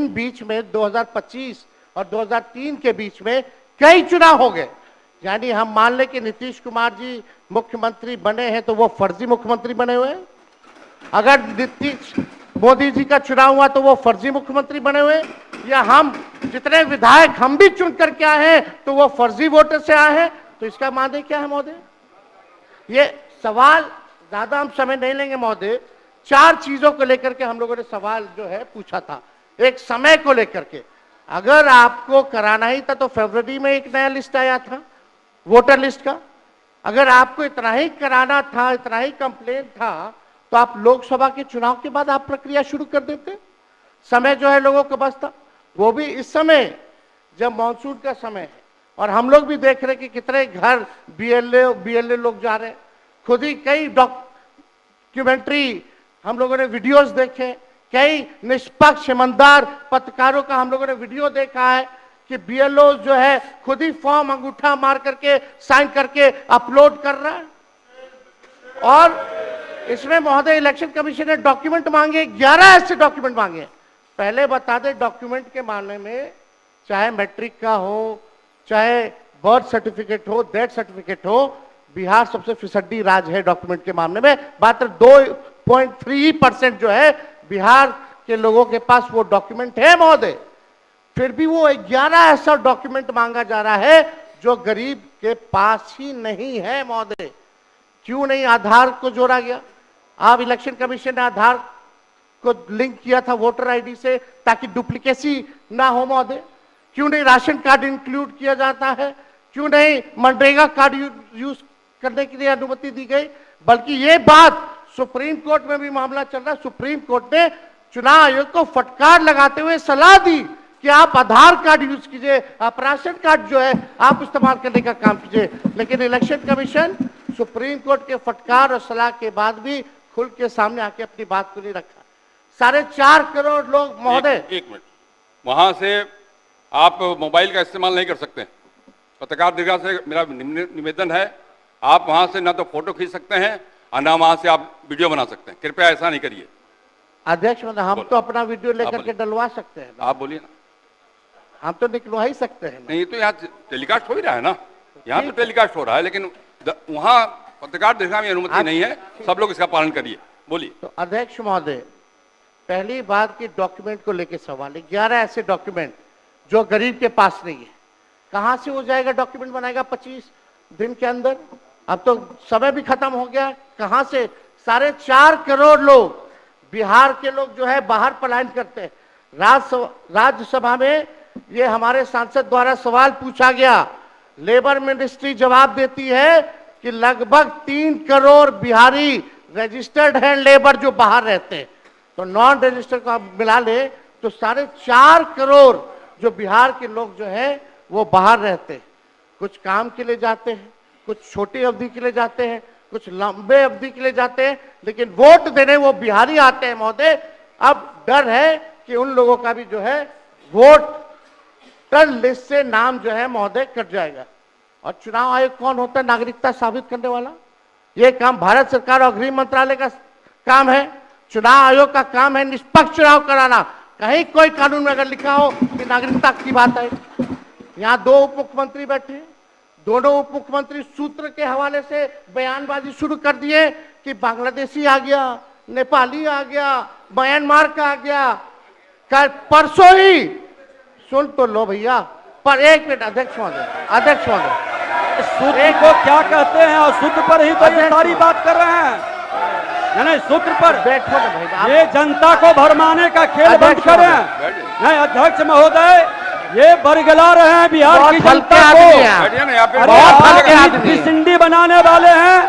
इन बीच में 2025 और 2003 के बीच में कई चुनाव हो गए। यानी हम मान लें कि नीतीश कुमार जी मुख्यमंत्री बने हैं तो वो फर्जी मुख्यमंत्री बने हुए हैं। अगर नीतीश मोदी जी का चुनाव हुआ तो वो फर्जी मुख्यमंत्री बने हुए, या हम जितने विधायक हम भी चुन करके आए हैं तो वो फर्जी वोटर से आए हैं। तो इसका माने क्या है महोदय? ये सवाल ज्यादा हम समय नहीं लेंगे महोदय। 4 चीजों को लेकर के हम लोगों ने सवाल जो है पूछा था। एक समय को लेकर के, अगर आपको कराना ही था तो फरवरी में एक नया लिस्ट आया था वोटर लिस्ट का। अगर आपको इतना ही कराना था, इतना ही कंप्लेंट था, तो आप लोकसभा के चुनाव के बाद आप प्रक्रिया शुरू कर देते। समय जो है लोगों के पास था, वो भी इस समय जब मानसून का समय है और हम लोग भी देख रहे हैं कि कितने घर बीएलए लोग जा रहे हैं। खुद ही कई डॉक्यूमेंट्री हम लोगों ने वीडियोस देखे, कई निष्पक्ष ईमानदार पत्रकारों का हम लोगों ने वीडियो देखा है कि बीएलओ जो है खुद ही फॉर्म अंगूठा मार करके साइन करके अपलोड कर रहा है। और इसमें महोदय इलेक्शन कमीशन ने डॉक्यूमेंट मांगे, 11 ऐसे डॉक्यूमेंट मांगे। पहले बता दें, डॉक्यूमेंट के मामले में चाहे मैट्रिक का हो, चाहे बर्थ सर्टिफिकेट हो, डेथ सर्टिफिकेट हो, बिहार सबसे फिसड्डी राज्य है डॉक्यूमेंट के मामले में। मात्र 2.3% जो है बिहार के लोगों के पास वो डॉक्यूमेंट है महोदय। फिर भी वो 11 ऐसा डॉक्यूमेंट मांगा जा रहा है जो गरीब के पास ही नहीं है महोदय। क्यों नहीं आधार को जोड़ा गया? आप इलेक्शन कमीशन ने आधार को लिंक किया था वोटर आईडी से ताकि डुप्लीकेसी ना हो महोदय। क्यों नहीं राशन कार्ड इंक्लूड किया जाता है? क्यों नहीं मनरेगा कार्ड यूज करने के लिए अनुमति दी गई? बल्कि ये बात सुप्रीम कोर्ट में भी मामला चल रहा है। सुप्रीम कोर्ट ने चुनाव आयोग को फटकार लगाते हुए सलाह दी कि आप आधार कार्ड यूज कीजिए, आप राशन कार्ड जो है आप इस्तेमाल करने का काम कीजिए। लेकिन इलेक्शन कमीशन सुप्रीम कोर्ट के फटकार और सलाह के बाद भी खुल के सामने आके अपनी बात को नहीं रखा। 4.5 करोड़ लोग महोदय। एक मिनट, वहां से आप मोबाइल का इस्तेमाल नहीं कर सकते। पत्रकार दीर्घा से मेरा निवेदन है, आप वहां से ना तो फोटो खींच सकते हैं और ना वहां से आप वीडियो बना सकते हैं। कृपया ऐसा नहीं करिए। अध्यक्ष महोदय, हम तो अपना वीडियो लेकर के डलवा सकते हैं। आप बोलिए ना। हम तो निकलवा ही सकते हैं। नहीं तो यहाँ टेलीकास्ट हो ही रहा है ना, यहाँ तो टेलीकास्ट हो रहा है, लेकिन वहां पत्रकार दीर्घा में अनुमति नहीं है। सब लोग इसका पालन करिए। बोलिए। तो अध्यक्ष महोदय, पहली बात की डॉक्यूमेंट को लेकर सवाल है। 11 ऐसे डॉक्यूमेंट जो गरीब के पास नहीं है, कहां से हो जाएगा? डॉक्यूमेंट बनाएगा 25 दिन के अंदर? अब तो समय भी खत्म हो गया। कहां से 4.5 करोड़ लोग बिहार के लोग जो है बाहर पलायन करते हैं। राज्यसभा में ये हमारे सांसद द्वारा सवाल पूछा गया। लेबर मिनिस्ट्री जवाब देती है कि लगभग 3 करोड़ बिहारी रजिस्टर्ड हैं लेबर जो बाहर रहते हैं। तो नॉन रजिस्टर्ड को आप मिला ले तो 4.5 करोड़ जो बिहार के लोग जो है वो बाहर रहते हैं। कुछ काम के लिए जाते हैं, कुछ छोटी अवधि के लिए जाते हैं, कुछ लंबे अवधि के लिए जाते हैं, लेकिन वोट देने वो बिहारी आते हैं महोदय। अब डर है कि उन लोगों का भी जो है वोटर लिस्ट से नाम जो है महोदय कट जाएगा। और चुनाव आयोग कौन होता है? नागरिकता साबित करने वाला। ये काम भारत सरकार और गृह मंत्रालय का काम है। चुनाव आयोग का काम है निष्पक्ष चुनाव कराना। कहीं कोई कानून में अगर लिखा हो कि नागरिकता की बात है। यहाँ 2 उप मुख्यमंत्री बैठे हैं, दोनों उप मुख्यमंत्री सूत्र के हवाले से बयानबाजी शुरू कर दिए कि बांग्लादेशी आ गया, नेपाली आ गया, म्यांमार का आ गया। कल परसों ही सुन तो लो भैया। पर एक मिनट अध्यक्ष महोदय, सूत्र को क्या कहते हैं? और सूत्र पर ही तो ये सारी बात कर रहे हैं। नहीं, सूत्र पर बैठो ना भाई। ये जनता को भरमाने का खेल बंद करें। नहीं अध्यक्ष महोदय, ये बरगला रहे हैं बिहार की जनता को। सिंडी बनाने वाले हैं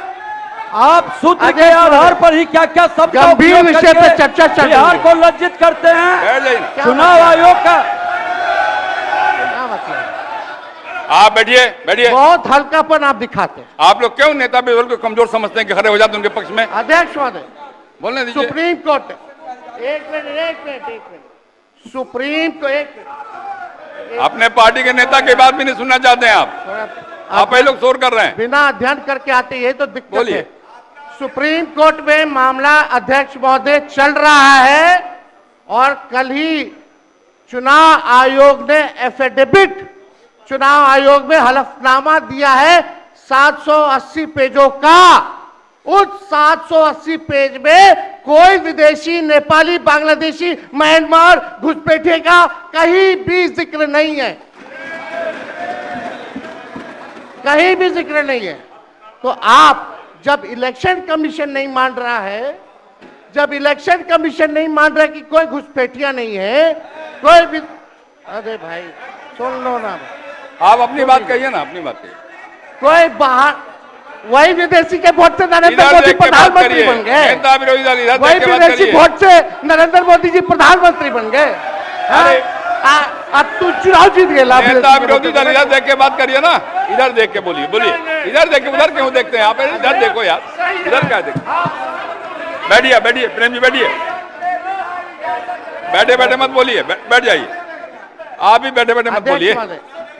आप। सूत्र के आधार पर ही क्या क्या सब गंभीर विषय पर चर्चा चल रही है। बिहार को लज्जित करते हैं। चुनाव आयोग का आप बैठिए। बहुत हल्कापन आप दिखाते हैं। आप लोग क्यों नेता बिल्कुल को कमजोर समझते हैं कि खड़े हो जाते हैं उनके पक्ष में? अध्यक्ष महोदय, बोलने दीजिए। सुप्रीम कोर्ट एक मिनट सुप्रीम को अपने पार्टी के नेता की बात भी नहीं सुनना चाहते हैं आप ही लोग शोर कर रहे हैं। बिना अध्ययन करके आते, ये तो दिक्कत बोलिए। है। सुप्रीम कोर्ट में मामला अध्यक्ष महोदय चल रहा है और कल ही चुनाव आयोग ने एफिडेविट, चुनाव आयोग में हलफनामा दिया है 780 पेजों का। उस 780 पेज में कोई विदेशी, नेपाली, बांग्लादेशी, म्यांमार घुसपैठे का कहीं भी जिक्र नहीं है, कहीं भी जिक्र नहीं है। तो आप जब इलेक्शन कमीशन नहीं मान रहा है, जब इलेक्शन कमीशन नहीं मान रहा कि कोई घुसपैठिया नहीं है, कोई भी, अरे भाई सुन लो ना, आप अपनी बात कहिए ना, अपनी बात कहिए। कोई बाहर, वही विदेशी के वोट से नरेंद्र इधर मोदी देख के बात प्रधानमंत्री करिए। बन गए, नेता विरोधी दल इधर वही देख के बात विदेशी करिए। वोट से नरेंद्र मोदी जी प्रधानमंत्री बन गए। अरे अब तू चुनाव जीत गए। नेता विरोधी दल इधर देख के बात करिए ना, इधर देख के बोलिए, बोलिए। इधर देख के, उधर क्यों देखते हैं आप? इधर देखो यार, इधर क्या देखो। बैठिए, बैठिए प्रेम जी, बैठिए, बैठे बैठे मत बोलिए, बैठ जाइए। आप भी बैठे बैठे मत बोलिए,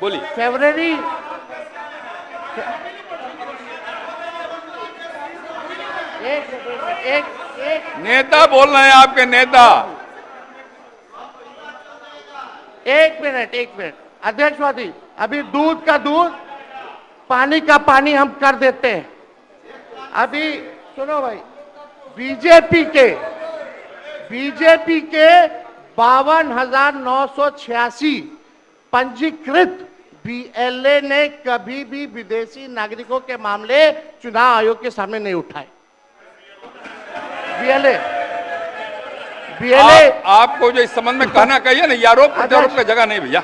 बोलिए। फरवरी एक नेता बोल रहे हैं, आपके नेता। एक मिनट अध्यक्षवादी, अभी दूध का दूध, पानी का पानी हम कर देते हैं। अभी सुनो भाई, बीजेपी के 52,986 पंजीकृत बीएलए ने कभी भी विदेशी नागरिकों के मामले चुनाव आयोग के सामने नहीं उठाए। बीएलए आपको जो इस संबंध में कहना कहिए ना, ये आरोप प्रत्यारोप का जगह नहीं भैया।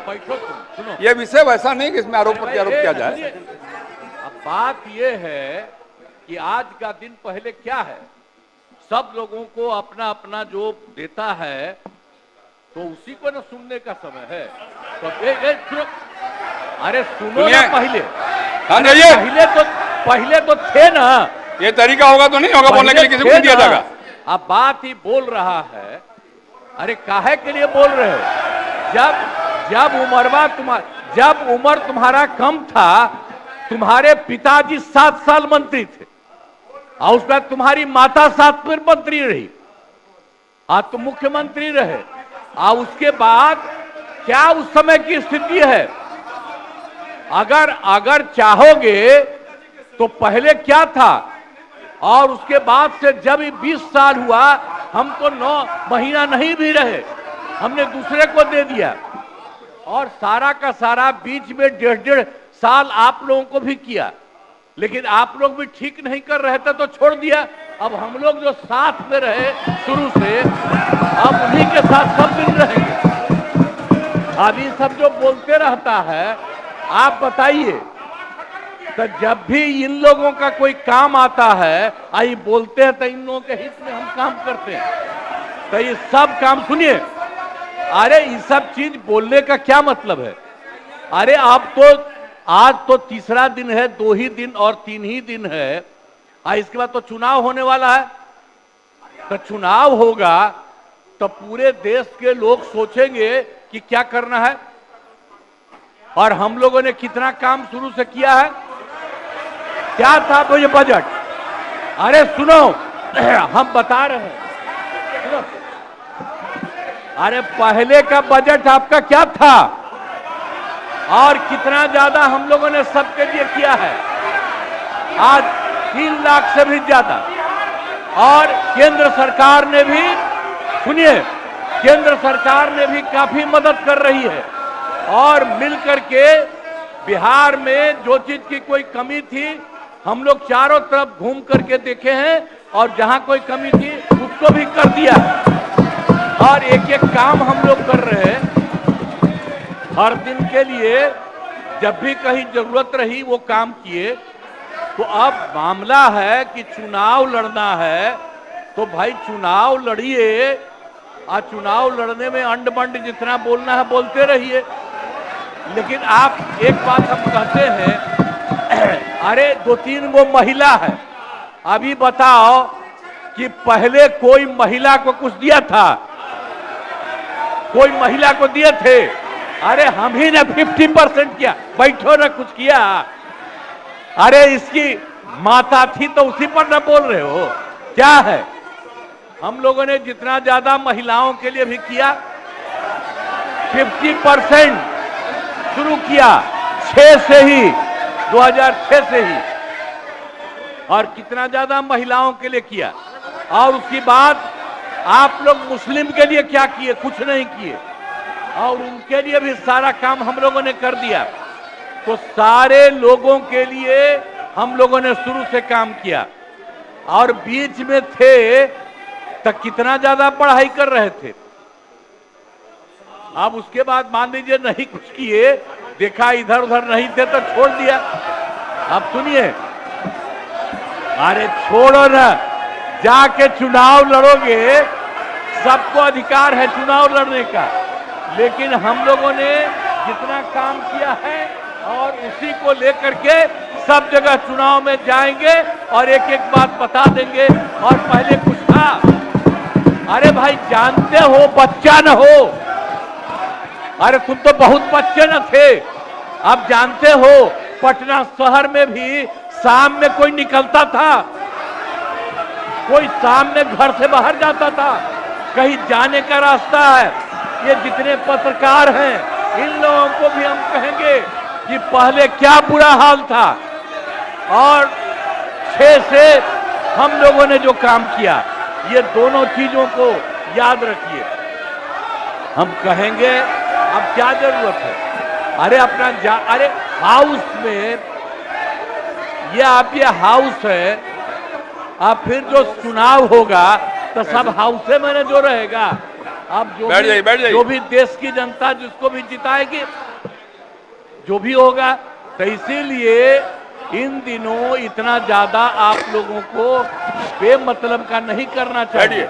ये विषय वैसा नहीं कि इसमें आरोप प्रत्यारोप किया जाए। अब बात ये है कि आज का दिन पहले क्या है, सब लोगों को अपना अपना जो देता है तो उसी को ना सुनने का समय है। तो अरे सुनो ना पहले, हाँ जाइए। पहले तो थे ना। ये तरीका होगा तो नहीं होगा बोलने के लिए, किसी को दिया जाएगा। अब बात ही बोल रहा है। अरे काहे के लिए बोल रहे हो? जब उम्र तुम्हारा कम था, तुम्हारे पिताजी 7 साल मंत्री थे और उसके बाद तुम्हारी माता 7 फिर मंत्री रही, आज तुम मुख्यमंत्री रहे। और उसके बाद क्या उस समय की स्थिति है? अगर चाहोगे तो पहले क्या था और उसके बाद से जब 20 साल हुआ, हम तो 9 महीना नहीं भी रहे, हमने दूसरे को दे दिया। और सारा का सारा बीच में 1.5 साल आप लोगों को भी किया, लेकिन आप लोग भी ठीक नहीं कर रहे थे तो छोड़ दिया। अब हम लोग जो साथ में रहे शुरू से, अब उन्हीं के साथ सब दिन रहेंगे। अभी सब जो बोलते रहता है, आप बताइए, तो जब भी इन लोगों का कोई काम आता है, आई बोलते हैं तो इन लोगों के हित में हम काम करते हैं। तो ये सब काम सुनिए, अरे ये सब चीज बोलने का क्या मतलब है? अरे आप तो आज तो तीसरा दिन है, 2 ही दिन और 3 ही दिन है, इसके बाद तो चुनाव होने वाला है। तो चुनाव होगा तो पूरे देश के लोग सोचेंगे कि क्या करना है, और हम लोगों ने कितना काम शुरू से किया है। क्या था वो ये बजट? अरे सुनो, हम बता रहे हैं, सुनो। अरे पहले का बजट आपका क्या था और कितना ज्यादा हम लोगों ने सबके लिए किया है? आज 3 लाख से भी ज्यादा। और केंद्र सरकार ने भी, सुनिए, केंद्र सरकार ने भी काफी मदद कर रही है। और मिलकर के बिहार में जो चीज की कोई कमी थी, हम लोग चारों तरफ घूम करके देखे हैं, और जहां कोई कमी थी उसको भी कर दिया। और एक एक काम हम लोग कर रहे हैं हर दिन के लिए। जब भी कहीं जरूरत रही वो काम किए। तो अब मामला है कि चुनाव लड़ना है, तो भाई चुनाव लड़िए, और चुनाव लड़ने में अंड बंड जितना बोलना है बोलते रहिए। लेकिन आप एक बात हम कहते हैं, अरे 2-3 वो महिला है, अभी बताओ कि पहले कोई महिला को कुछ दिया था? कोई महिला को दिए थे? अरे हम ही ने 50% किया, बैठो ना कुछ किया। अरे इसकी माता थी तो उसी पर ना बोल रहे हो? क्या है, हम लोगों ने जितना ज्यादा महिलाओं के लिए भी किया, 50% शुरू किया 6 से ही, 2006 से ही, और कितना ज्यादा महिलाओं के लिए किया। और उसके बाद आप लोग मुस्लिम के लिए क्या किए? कुछ नहीं किए। और उनके लिए भी सारा काम हम लोगों ने कर दिया। तो सारे लोगों के लिए हम लोगों ने शुरू से काम किया। और बीच में थे तो कितना ज्यादा पढ़ाई कर रहे थे। अब उसके बाद मान लीजिए नहीं कुछ किए, देखा इधर उधर नहीं थे तो छोड़ दिया। अब सुनिए, अरे छोड़ो ना, जाके चुनाव लड़ोगे, सबको अधिकार है चुनाव लड़ने का। लेकिन हम लोगों ने जितना काम किया है और उसी को लेकर के सब जगह चुनाव में जाएंगे और एक एक बात बता देंगे। और पहले कुछ था, अरे भाई जानते हो बच्चा न हो, अरे तुम तो बहुत बच्चे न थे। अब जानते हो पटना शहर में भी शाम में कोई निकलता था, कोई शाम में घर से बाहर जाता था, कहीं जाने का रास्ता है। ये जितने पत्रकार हैं इन लोगों को भी हम कहेंगे कि पहले क्या बुरा हाल था और 6 से हम लोगों ने जो काम किया, ये दोनों चीजों को याद रखिए। हम कहेंगे अब क्या जरूरत है, अरे अपना अरे हाउस में ये हाउस है, अब फिर जो चुनाव होगा तो सब हाउसे में जो रहेगा। अब जो भी देश की जनता जिसको भी जिताएगी, जो भी होगा। तो इसीलिए इन दिनों इतना ज्यादा आप लोगों को बेमतलब का नहीं करना चाहिए।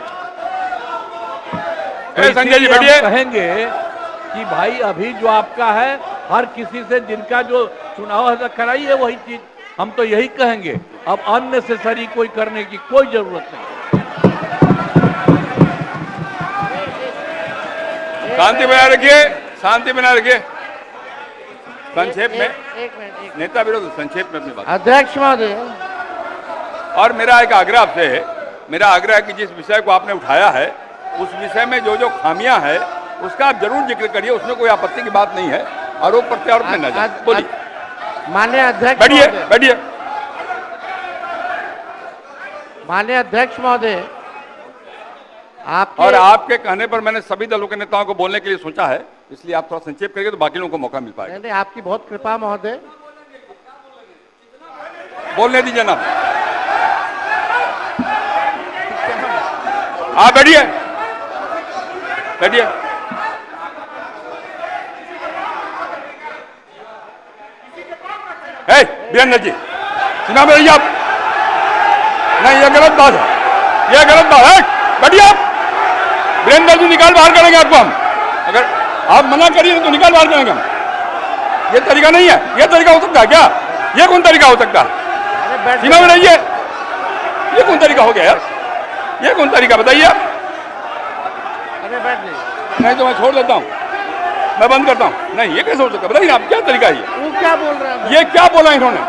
तो संजय जी हम कहेंगे कि भाई अभी जो आपका है, हर किसी से जिनका जो चुनाव है कराइए वही चीज। हम तो यही कहेंगे, अब अननेसेसरी कोई करने की कोई जरूरत नहीं। शांति बनाए रखिए, शांति बनाए रखिए। संक्षेप में एक मिनट नेता विरोध, संक्षेप में अपनी बात। अध्यक्ष महोदय, और मेरा एक आग्रह आपसे है, मेरा आग्रह है कि जिस विषय को आपने उठाया है उस विषय में जो जो खामियां है उसका आप जरूर जिक्र करिए, उसमें कोई आपत्ति की बात नहीं है। आरोप प्रत्यारोप में न जाए। बोलिए माननीय अध्यक्ष बैठिए महोदय, बैठिए। माननीय अध्यक्ष महोदय, और आपके कहने पर मैंने सभी दलों के नेताओं को बोलने के लिए सोचा है, इसलिए आप थोड़ा संक्षेप करेंगे तो बाकी लोगों को मौका मिल पाएगा। नहीं, आपकी बहुत कृपा महोदय। बोलने दीजिए ना, आप बैठिए बैठिए। वीरेंद्र जी सुना मेरी आप, नहीं ये गलत बात है, ये गलत बात है। बैठिए आप। वीरेंद्र जी निकाल बाहर करेंगे आपको हम, अगर आप मना करिए तो निकाल बाहर करेंगे हम। ये तरीका नहीं है, ये तरीका हो सकता है क्या? ये कौन तरीका हो सकता है? सीमा में रहिए, ये कौन तरीका हो गया यार? ये कौन तरीका बताइए आप? अरे बैठ नहीं तो मैं छोड़ देता हूँ, मैं बंद करता हूँ। नहीं ये कैसे हो सकता है? बताइए आप, क्या तरीका है ये? वो क्या बोल रहे हैं? ये क्या बोला इन्होंने?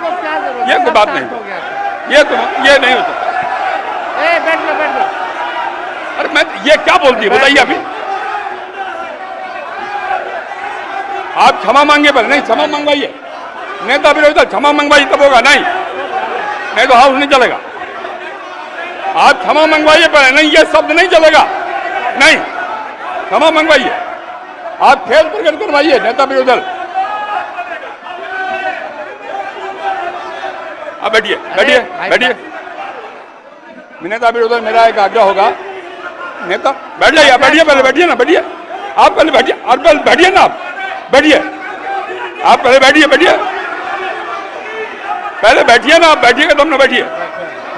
ये कोई बात नहीं, हो गया। ये नहीं हो सकता। बैठ लो बैठ लो। अरे मैं ये क्या बोलती है बताइए अभी? आप क्षमा मांगे पर नहीं, क्षमा मंगवाइए। नेता विरोधी क्षमा मंगवाइए तब होगा, नहीं तो हाउस नहीं चलेगा। आप क्षमा मंगवाइए पर नहीं, ये शब्द नहीं चलेगा। नहीं, क्षमा मंगवाइए। आप खेल प्रकट करवाइए नेता विरोधी दल। अब बैठिए बैठिए बैठिए। नेता विरोधी दल, मेरा एक आग्रह होगा, नेता बैठ जाइए, बैठिए पहले, बैठिए ना, बैठिए आप पहले, बैठिए और पहले बैठिए ना, आप बैठिए, आप पहले बैठिए, बैठिए पहले बैठिए ना, आप बैठिएगा तब ना बैठिए।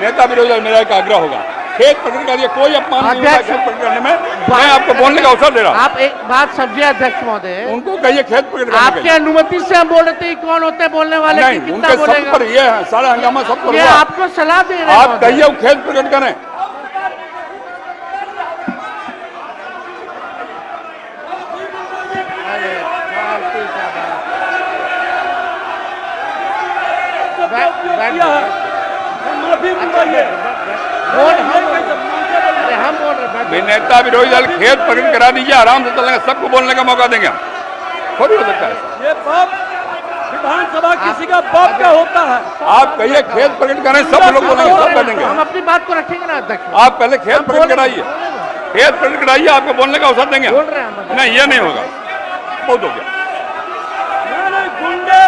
नेता विरोधी दल, मेरा एक आग्रह होगा, खेत प्रकट करिए, कोई अपमान नहीं होगा खेत प्रकट करने में। मैं आपको बोलने का अवसर दे रहा हूँ। आप एक बात समझिए अध्यक्ष महोदय, उनको कहिए खेत प्रकट करने आपके अनुमति से हम बोल रहे थे, कौन होते हैं बोलने वाले? नहीं, उनके सब पर ये है, सारा हंगामा सब पर ये हुआ। आपको सलाह दे रहे हैं। आप कहिए खेत प्रकट करें। नेता विरोधी दल खेत प्रकट करा दीजिए, आराम से चलेंगे, सबको बोलने का मौका देंगे हम? थोड़ी हो सकता है। ये बाप विधानसभा किसी का बाप का होता है। आप कहिए खेत प्रकट करें, सब लोग बोलेंगे, सब बोलेंगे। हम अपनी बात को रखेंगे ना अध्यक्ष। आप पहले खेत प्रकट कराइए, खेत प्रकट कराइए, आपको बोलने का अवसर देंगे। बोल रहे हैं हम। नहीं, ये नहीं होगा, बहुत हो गया, गुंडे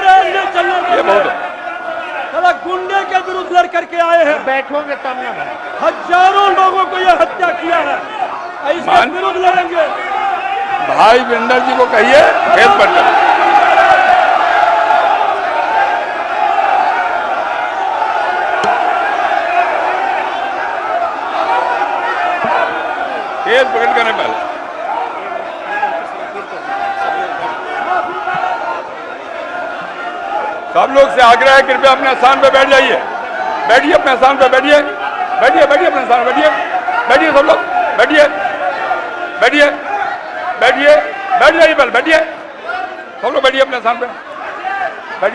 चलने ये बहुत है। साला गुंडे के विरुद्ध लड़ करके आए हैं। बैठोगे तब ना भाई। हजारों लोगों को यह हत्या किया है, इसके विरुद्ध लड़ेंगे। भाई वीरेंद्र जी को कहिए खेत प्रकट करें। खेत प्रकट करने पहले सब लोग से आग्रह है, कृपया अपने स्थान पे बैठ जाइए। बैठिए अपने स्थान पे, बैठिए बैठिए बैठिए अपने स्थान पे बैठिए। बैठिए सब लोग, बैठिए बैठिए बैठिए, बैठ जाइए पहले, बैठिए सब लोग, बैठिए अपने स्थान पे।